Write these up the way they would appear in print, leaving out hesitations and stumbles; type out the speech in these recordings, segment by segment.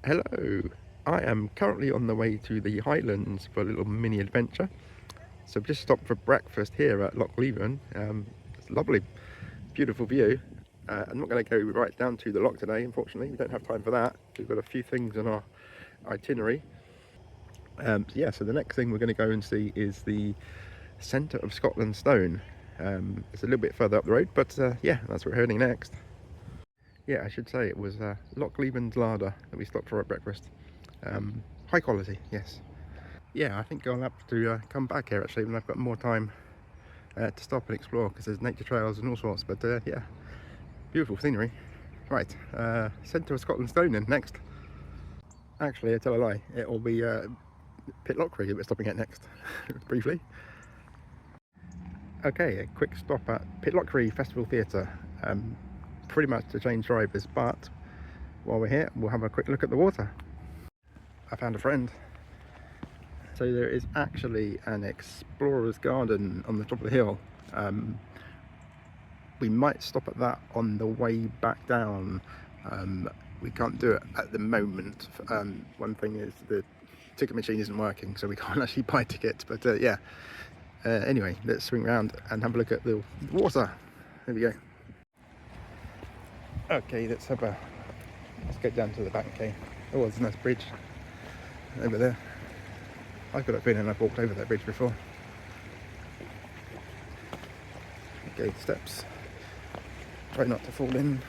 Hello, I am currently on the way to the Highlands for a little mini adventure. So I've just stopped for breakfast here at Loch Leven. It's a lovely, beautiful view. I'm not going to go right down to the loch today, unfortunately. We don't have time for that. We've got a few things on our itinerary. So the next thing we're going to go and see is the centre of Scotland stone. It's a little bit further up the road, but yeah, that's where we're heading next. Yeah, I should say it was Loch Leven's larder that we stopped for at breakfast. High quality, yes. Yeah, I think I'll have to come back here actually when I've got more time to stop and explore, because there's nature trails and all sorts. But yeah, beautiful scenery. Right, centre of Scotland stone then next. Actually, I tell a lie, it will be Pitlochry that we're stopping at next, briefly. Okay, a quick stop at Pitlochry Festival Theatre. Pretty much to change drivers, but while we're here, we'll have a quick look at the water. I found a friend. So there is actually an explorer's garden on the top of the hill. We might stop at that on the way back down. We can't do it at the moment. One thing is the ticket machine isn't working, so we can't actually buy tickets. But yeah, anyway, let's swing around and have a look at the water. There we go. Okay, let's go down to the back. Okay. Oh, there's a nice bridge over there. I've got a feeling I've walked over that bridge before. Okay, steps. Try not to fall in.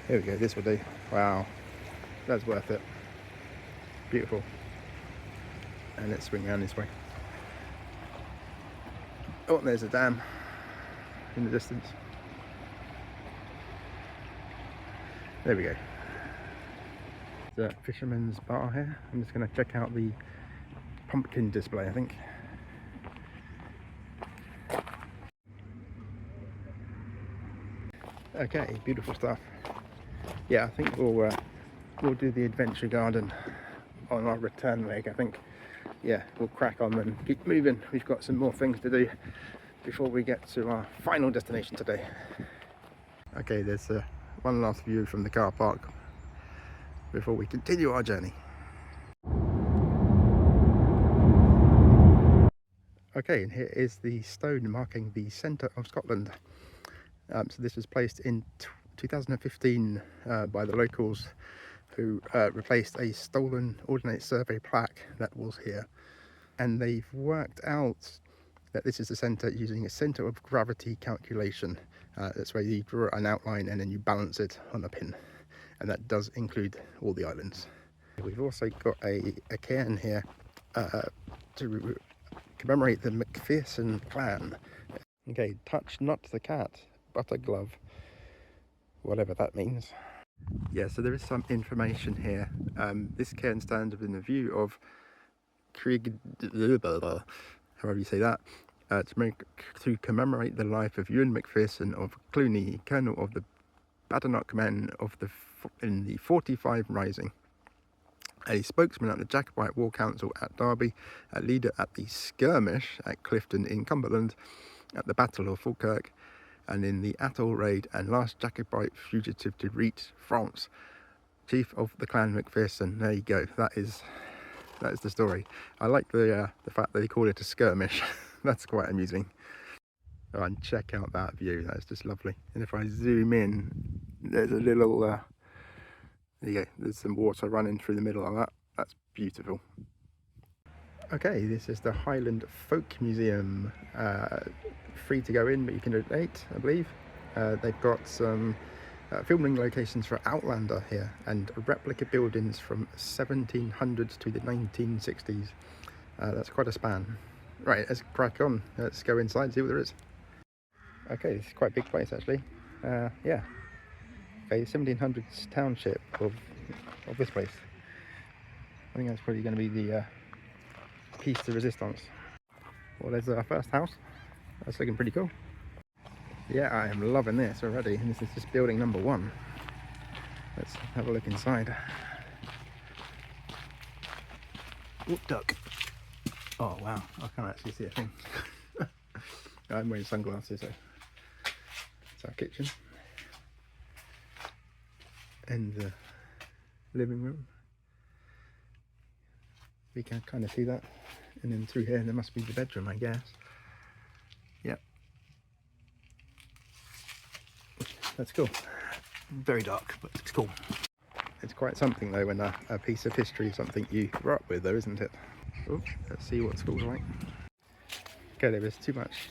Here we go, this will do. Wow, that's worth it. Beautiful. And let's swing around this way. Oh, there's a dam in the distance. There we go. The fisherman's bar here. I'm just going to check out the pumpkin display, I think. Okay, beautiful stuff. Yeah, I think we'll do the adventure garden on our return leg. I think, yeah, we'll crack on and keep moving. We've got some more things to do before we get to our final destination today. Okay, there's one last view from the car park before we continue our journey. Okay, and here is the stone marking the centre of Scotland. So this was placed in 2015 by the locals, who replaced a stolen Ordnance Survey plaque that was here. And they've worked out that this is the centre using a centre of gravity calculation. That's where you draw an outline and then you balance it on a pin. And that does include all the islands. We've also got a cairn here to commemorate the McPherson clan. Okay, touch not the cat, but a glove. Whatever that means. Yeah, so there is some information here. This cairn stands within the view of however you say that, to commemorate the life of Ewan McPherson of Cluny, colonel of the Badenoch men in the 45 Rising, a spokesman at the Jacobite War Council at Derby, a leader at the skirmish at Clifton in Cumberland, at the Battle of Falkirk, and in the Atholl raid, and last Jacobite fugitive to reach France, chief of the clan McPherson. There you go. That is the story. I like the fact that they call it a skirmish. That's quite amusing. Oh, and check out that view. That's just lovely. And if I zoom in, there's a little there you go, there's some water running through the middle of that. That's beautiful. Okay, this is the Highland Folk Museum. Free to go in, but you can donate, I believe. They've got some filming locations for Outlander here, and replica buildings from 1700s to the 1960s. That's quite a span. Right, let's crack on. Let's go inside and see what there is. Okay, this is quite a big place actually. Yeah. Okay, 1700s township of this place. I think that's probably going to be the piece de resistance. Well, there's our first house. That's looking pretty cool. Yeah, I am loving this already. And this is just building number 1. Let's have a look inside. Oop, duck. Oh wow, I can't actually see a thing. I'm wearing sunglasses, so it's our kitchen. And living room. We can kind of see that. And then through here, there must be the bedroom, I guess. Yep. That's cool. Very dark, but it's cool. It's quite something though when a piece of history is something you grew up with though, isn't it? Oh, let's see what school's like. Okay, there was too much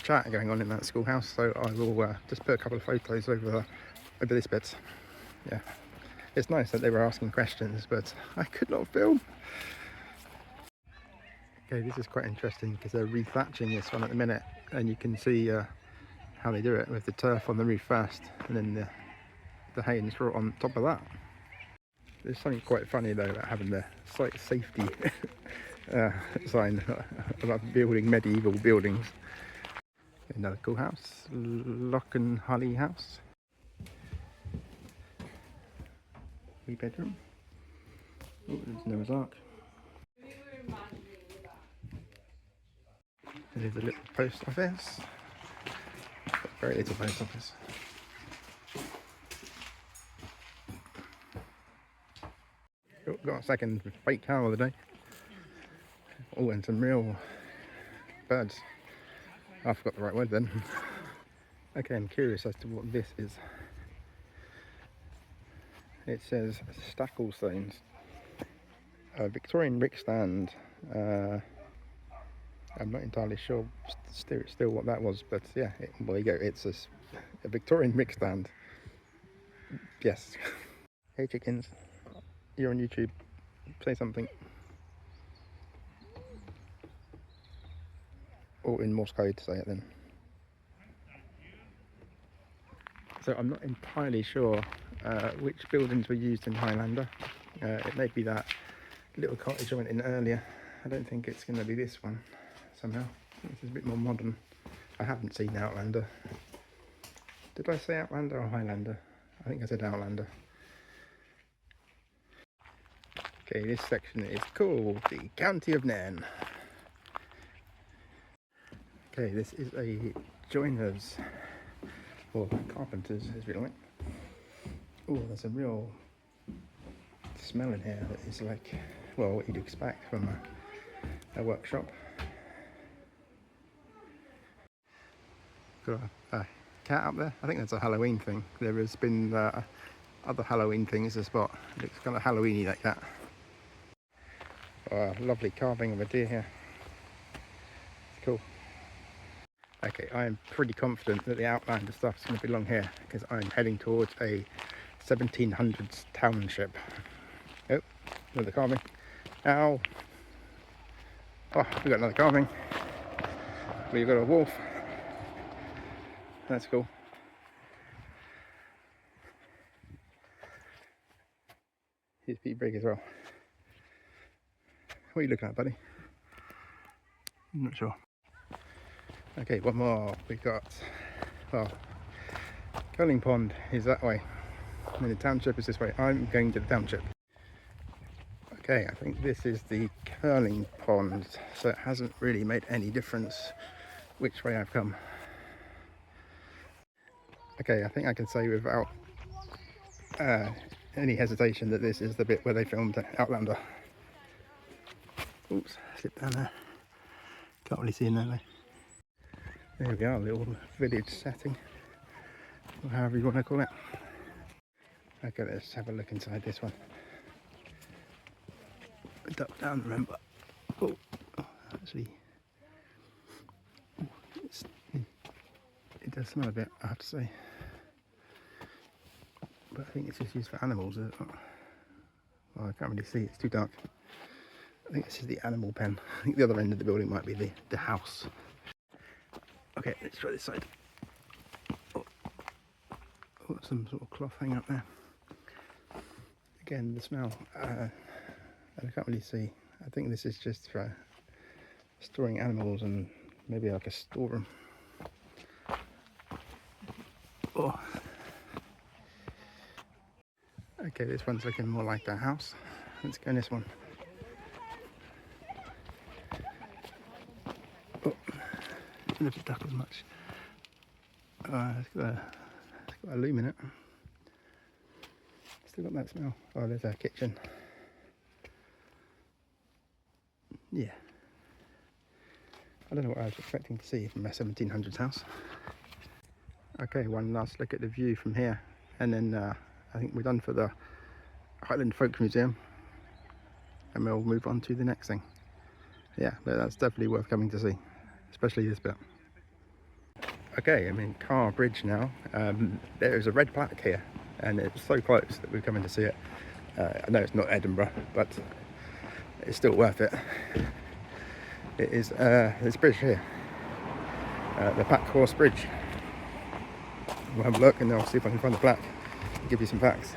chat going on in that schoolhouse, so I will just put a couple of photos over this bit. Yeah, it's nice that they were asking questions, but I could not film. Okay, this is quite interesting because they're re-thatching this one at the minute, and you can see how they do it with the turf on the roof first, and then the hay and straw on top of that. There's something quite funny though about having the site safety sign about building medieval buildings. Another cool house, Loch Leven house. Wee bedroom. Oh, there's Noah's Ark. There's a little post office. Very little post office. Oh, got a second fake cow of the day. Oh, and some real birds. I forgot the right word then. Okay, I'm curious as to what this is. It says Stacklestones. Victorian brick stand. I'm not entirely sure still what that was, but yeah, well, there you go. It's a Victorian brick stand. Yes. Hey chickens, you're on YouTube. Say something. Or in Morse code, say it then. So I'm not entirely sure which buildings were used in Highlander. It may be that little cottage I went in earlier. I don't think it's going to be this one somehow. This is a bit more modern. I haven't seen Outlander. Did I say Outlander or Highlander? I think I said Outlander. Okay, this section is called the County of Nairn. Okay, this is a joiner's, or carpenter's as we like. Oh, there's a real smell in here that is like, well, what you'd expect from a workshop. Got a cat up there. I think that's a Halloween thing. There has been other Halloween things as well. It looks kind of Halloweeny, that cat. Oh, lovely carving of a deer here. It's cool. Okay, I am pretty confident that the Outlander stuff is going to belong here because I'm heading towards a 1700s township. Oh, another carving. Ow. Oh, we got another carving. We've got a wolf. That's cool. He's pretty big as well. What are you looking at, buddy? I'm not sure. Okay, one more. We've got, well, Curling Pond is that way, and then the township is this way. I'm going to the township. Okay, I think this is the Curling Pond, so it hasn't really made any difference which way I've come. Okay, I think I can say without any hesitation that this is the bit where they filmed Outlander. Oops, slip down there. Can't really see in there though. There we are, a little village setting, or however you want to call it. Okay, let's have a look inside this one. Duck down, remember. Oh, actually, it does smell a bit, I have to say. But I think it's just used for animals. Well, I can't really see, it's too dark. I think this is the animal pen. I think the other end of the building might be the house. Okay, let's try this side. Oh, got some sort of cloth hanging up there. Again, the smell. I can't really see. I think this is just for storing animals and maybe like a storeroom. Oh. Okay, this one's looking more like a house. Let's go in this one. Oh, I don't know if it duck as much. It's got a loom in it. still got that smell. Oh, there's our kitchen. Yeah. I don't know what I was expecting to see from a 1700s house. Okay, one last look at the view from here, and then I think we're done for the Highland Folk Museum, and we'll move on to the next thing. Yeah, but that's definitely worth coming to see, especially this bit. Okay, I'm in Car Bridge now. There is a red plaque here, and it's so close that we're coming to see it. I know it's not Edinburgh, but it's still worth it. It is this bridge here, the Pack Horse Bridge. We'll have a look and I'll see if I can find the plaque and give you some facts.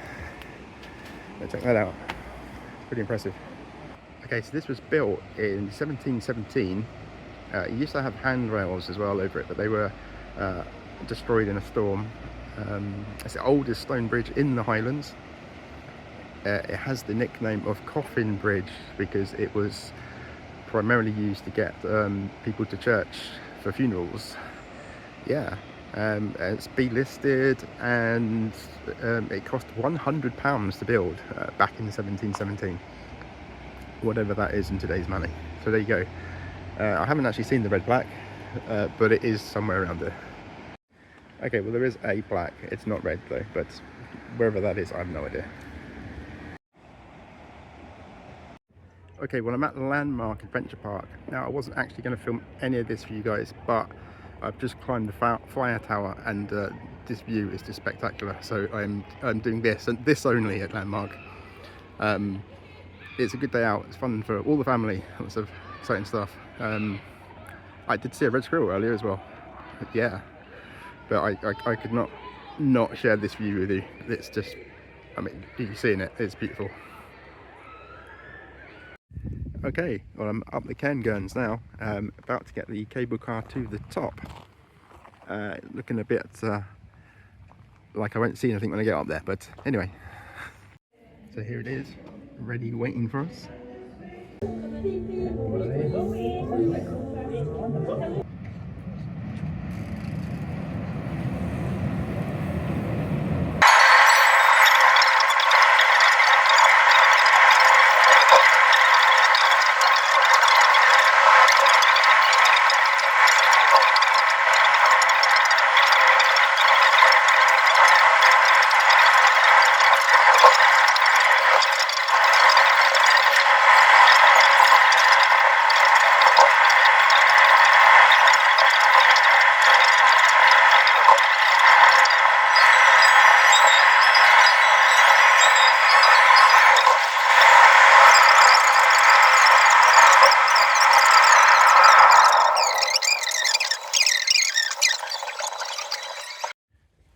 So check that out. Pretty impressive. Okay, so this was built in 1717. It used to have handrails as well over it, but they were destroyed in a storm. It's the oldest stone bridge in the Highlands. It has the nickname of Coffin Bridge because it was primarily used to get people to church for funerals. Yeah, it's B-listed, and it cost £100 to build back in 1717, whatever that is in today's money. So there you go. I haven't actually seen the red plaque, but it is somewhere around there. Okay, well there is a plaque. It's not red though, but wherever that is, I have no idea. Okay, well I'm at the Landmark Adventure Park. Now I wasn't actually going to film any of this for you guys, but I've just climbed the fire tower, and this view is just spectacular. So I'm doing this, and this only at Landmark. It's a good day out. It's fun for all the family. Lots of exciting stuff. I did see a red squirrel earlier as well. Yeah, but I could not share this view with you. It's just, I mean, you're seeing it. It's beautiful. Okay, well I'm up the Cairngorms now, about to get the cable car to the top. Looking a bit like I won't see anything when I get up there, but anyway. So here it is, ready, waiting for us.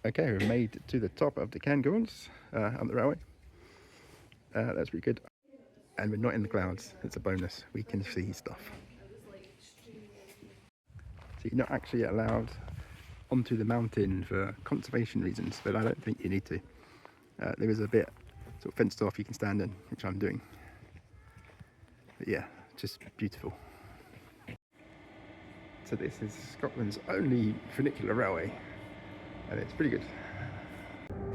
Okay, we've made it to the top of the Cairngorms on the railway. That's pretty good. And we're not in the clouds, it's a bonus. We can see stuff. So you're not actually allowed onto the mountain for conservation reasons, but I don't think you need to. There is a bit sort of fenced off you can stand in, which I'm doing. But yeah, just beautiful. So this is Scotland's only funicular railway, and it's pretty good.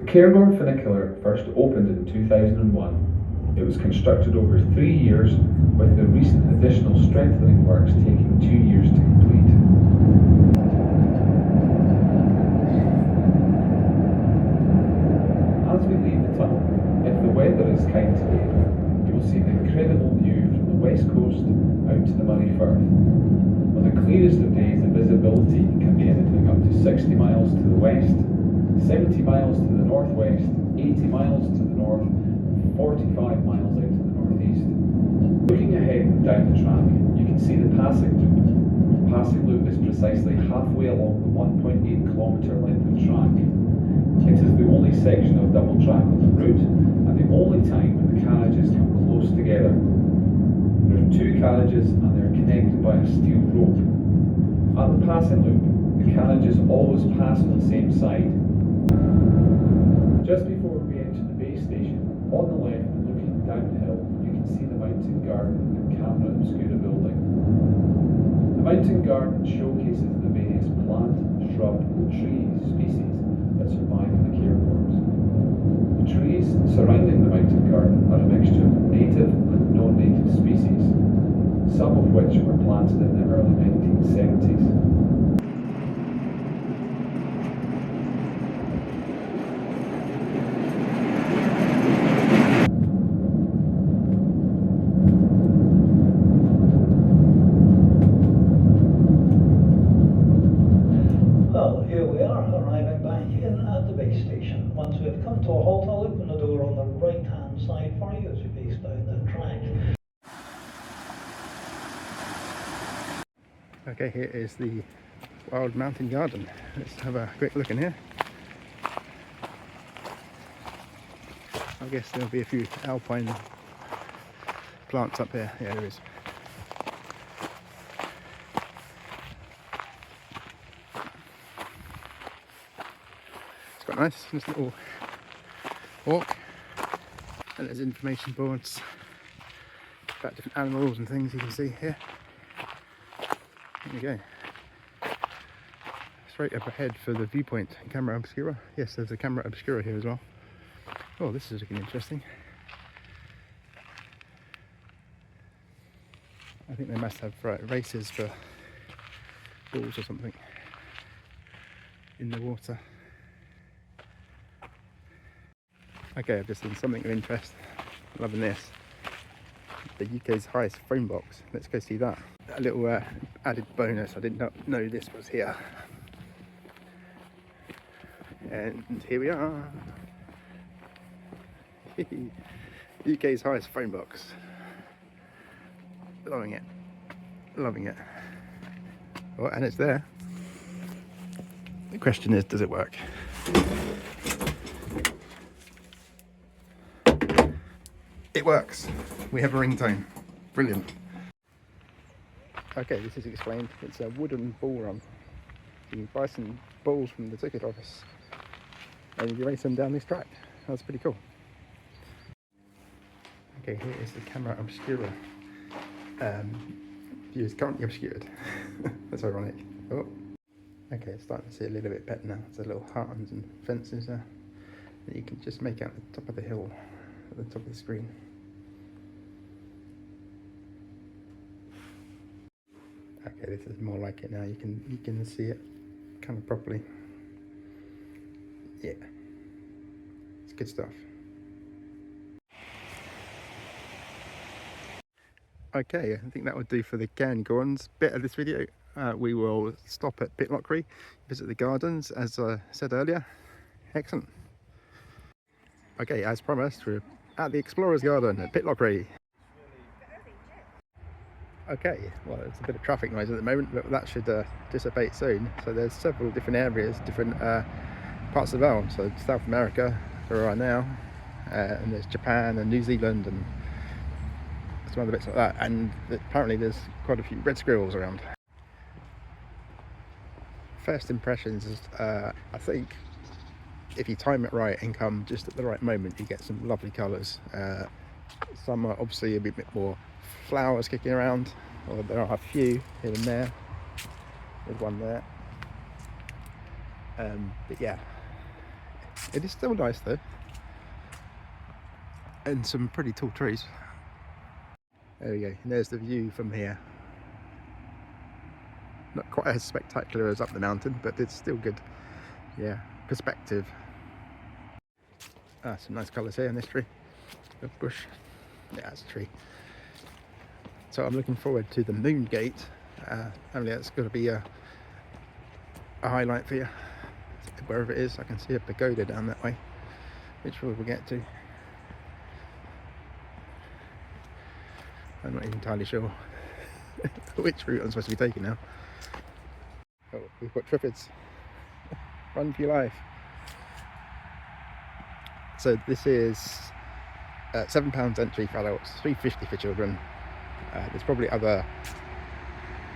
The Cairngorm funicular first opened in 2001. It was constructed over 3 years, with the recent additional strengthening works taking 2 years to complete. As we leave the tunnel, if the weather is kind today, you will see an incredible view from the west coast out to the Moray Firth. On the clearest of days, the visibility can be anything up to 60 miles to the west, 70 miles to the northwest, 80 miles to the north, 45 miles out to the northeast. Looking ahead and down the track, you can see the passing loop. The passing loop is precisely halfway along the 1.8 kilometre length of track. It is the only section of double track on the route, and the only time when the carriages come close together. There are 2 carriages, and they are connected by a steel rope. At the passing loop, the carriages always pass on the same side. Just before we enter the base station, on the left, looking down the hill, you can see the mountain garden and camera obscura building. The mountain garden showcases the various plant, shrub and tree species that survive in the Cairngorms. The trees surrounding the mountain garden are a mixture of native and non-native species, some of which were planted in the early 1970s. Well, here we are, arriving back in at the base station. Once we have come to a halt, I'll open the door on the right-hand side for you as you pace down the track. Okay, here is the Wild Mountain Garden. Let's have a quick look in here. I guess there'll be a few alpine plants up here. Yeah, there is. It's quite nice, this little walk. And there's information boards about different animals and things you can see here. There we go. Straight up ahead for the viewpoint camera obscura. Yes, there's a camera obscura here as well. Oh, this is looking interesting. I think they must have races for bulls or something in the water. Okay, I've just seen something of interest. Loving this. The UK's highest phone box. Let's go see that. A little added bonus. I did not know this was here. And here we are. UK's highest phone box. Loving it. Loving it. Oh, and it's there. The question is, does it work? It works. We have a ringtone. Brilliant. Okay, this is explained. It's a wooden ball run. You can buy some balls from the ticket office and you race them down this track. That's pretty cool. Okay, here is the camera obscura. View is currently obscured. That's ironic. Oh, okay, it's starting to see a little bit better now. There's a little heartens and fences there that you can just make out the top of the hill at the top of the screen. Okay, this is more like it now. You can see it kind of properly. Yeah, it's good stuff. Okay, I think that would do for the Cairngorms bit of this video. We will stop at Pitlochry, visit the gardens as I said earlier. Excellent. Okay, as promised, we're at the Explorer's Garden at Pitlochry. Okay, well, there's a bit of traffic noise at the moment, but that should dissipate soon. So there's several different areas, different parts of the world. So South America, where we are now, and there's Japan and New Zealand and some other bits like that. And apparently there's quite a few red squirrels around. First impressions is, I think, if you time it right and come just at the right moment, you get some lovely colours. Some are obviously a bit more flowers kicking around, or there are a few here and there. There's one there. But yeah, it is still nice though, and some pretty tall trees. There we go, and there's the view from here. Not quite as spectacular as up the mountain, but it's still good. Yeah, perspective. Some nice colours here in this tree. A bush. Yeah, it's a tree. So I'm looking forward to the Moon Gate. Only that's got to be a highlight for you. Wherever it is, I can see a pagoda down that way, which we'll get to. I'm not even entirely sure which route I'm supposed to be taking now. Oh, we've got Triffids. Run for your life. So this is £7 entry for adults, £3.50 for children. There's probably other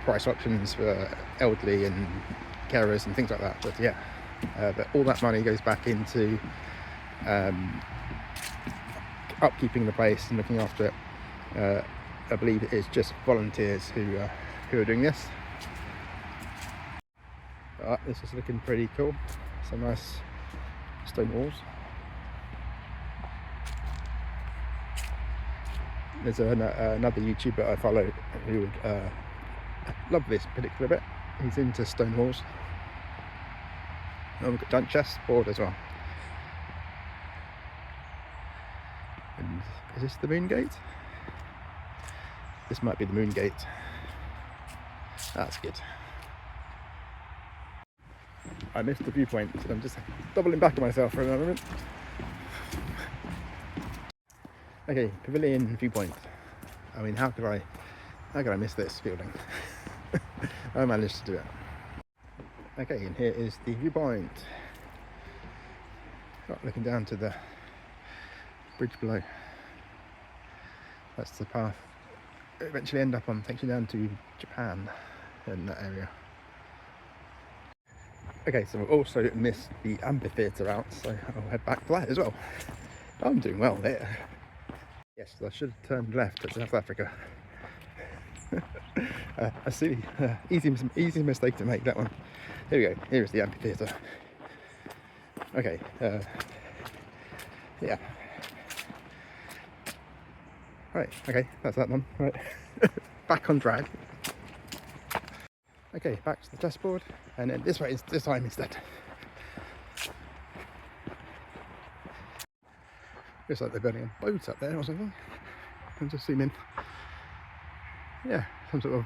price options for elderly and carers and things like that, but yeah, but all that money goes back into upkeeping the place and looking after it. I believe it is just volunteers who are doing this. This is looking pretty cool. Some nice stone walls. There's another YouTuber I follow who would love this particular bit. He's into stone walls. Oh, we've got giant chessboard as well. And is this the moon gate? This might be the moon gate. That's good. I missed the viewpoint, so I'm just doubling back on myself for a moment. Okay, pavilion viewpoint. I mean, how could I miss this building? I managed to do it. Okay, and here is the viewpoint. Looking down to the bridge below. That's the path. Eventually end up on, takes you down to Japan in that area. Okay, so we've also missed the amphitheatre out, so I'll head back to that as well. I'm doing well there. Yes, I should have turned left at South Africa. A silly, easy mistake to make, that one. Here we go, here is the amphitheatre. Okay, yeah. Right, okay, that's that one, right. Back on track. Okay, back to the chessboard, and then this time instead. Looks like they're building a boat up there or something. I'll just zoom in. Yeah, some sort of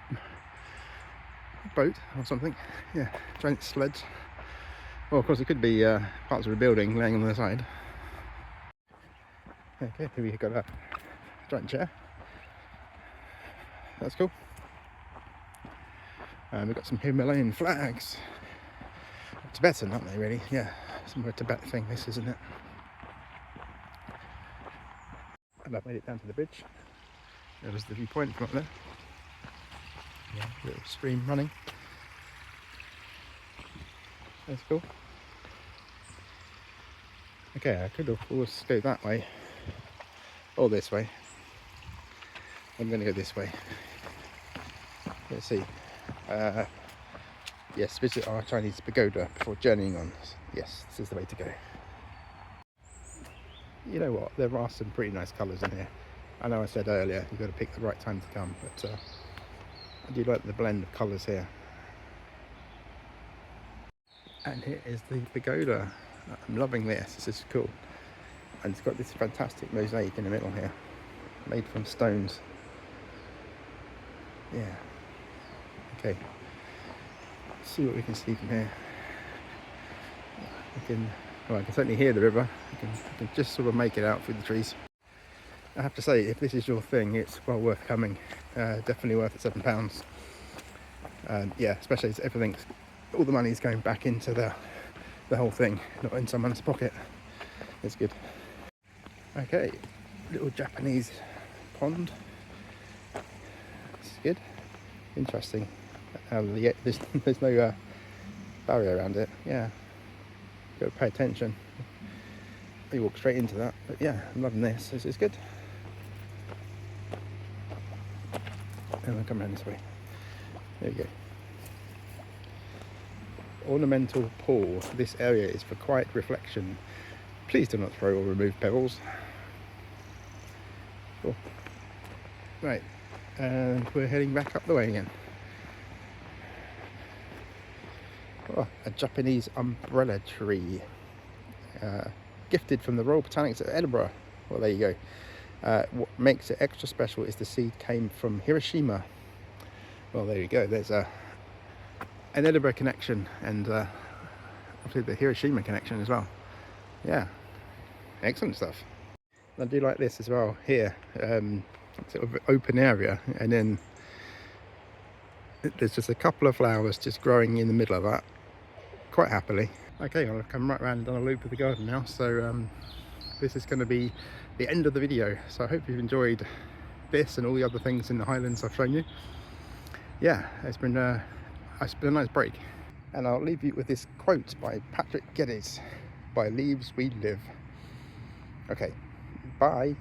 boat or something. Yeah, giant sledge. Well, of course it could be parts of a building laying on the side. Okay, here we got a giant chair. That's cool. We've got some Himalayan flags. Tibetan, aren't they, really? Yeah, some more Tibet thing, this, isn't it? And I've made it down to the bridge. There was the viewpoint from up there. Yeah, little stream running. That's cool. Okay, I could of course go that way or this way. I'm going to go this way. Let's see. Yes, visit our Chinese pagoda before journeying on. Yes, this is the way to go. You know what, there are some pretty nice colours in here. I know I said earlier you've got to pick the right time to come, but I do like the blend of colours here. And here is the pagoda. I'm loving this, this is cool. And it's got this fantastic mosaic in the middle here, made from stones. Yeah. Okay. Let's see what we can see from here. I can certainly hear the river. I can just sort of make it out through the trees. I have to say, if this is your thing, it's well worth coming. Definitely worth it, £7. Yeah, especially as everything's, all the money's going back into the whole thing, not in someone's pocket. It's good. Okay, little Japanese pond. This is good. Interesting. There's no barrier around it. Yeah, got to pay attention. You walk straight into that, but yeah, I'm loving this. This is good. And we'll come around this way. There we go. Ornamental pool. This area is for quiet reflection. Please do not throw or remove pebbles. Cool. Right, and we're heading back up the way again. Oh, a Japanese umbrella tree. Gifted from the Royal Botanics at Edinburgh. Well, there you go. What makes it extra special is the seed came from Hiroshima. Well, there you go. There's an Edinburgh connection and obviously the Hiroshima connection as well. Yeah, excellent stuff. I do like this as well here. Sort of open area, and then there's just a couple of flowers just growing in the middle of that, quite happily. Okay, I've come right around and done a loop of the garden now, so this is going to be the end of the video. So I hope you've enjoyed this and all the other things in the Highlands I've shown you. Yeah, it's been a nice break. And I'll leave you with this quote by Patrick Geddes, "By leaves we live." Okay, bye.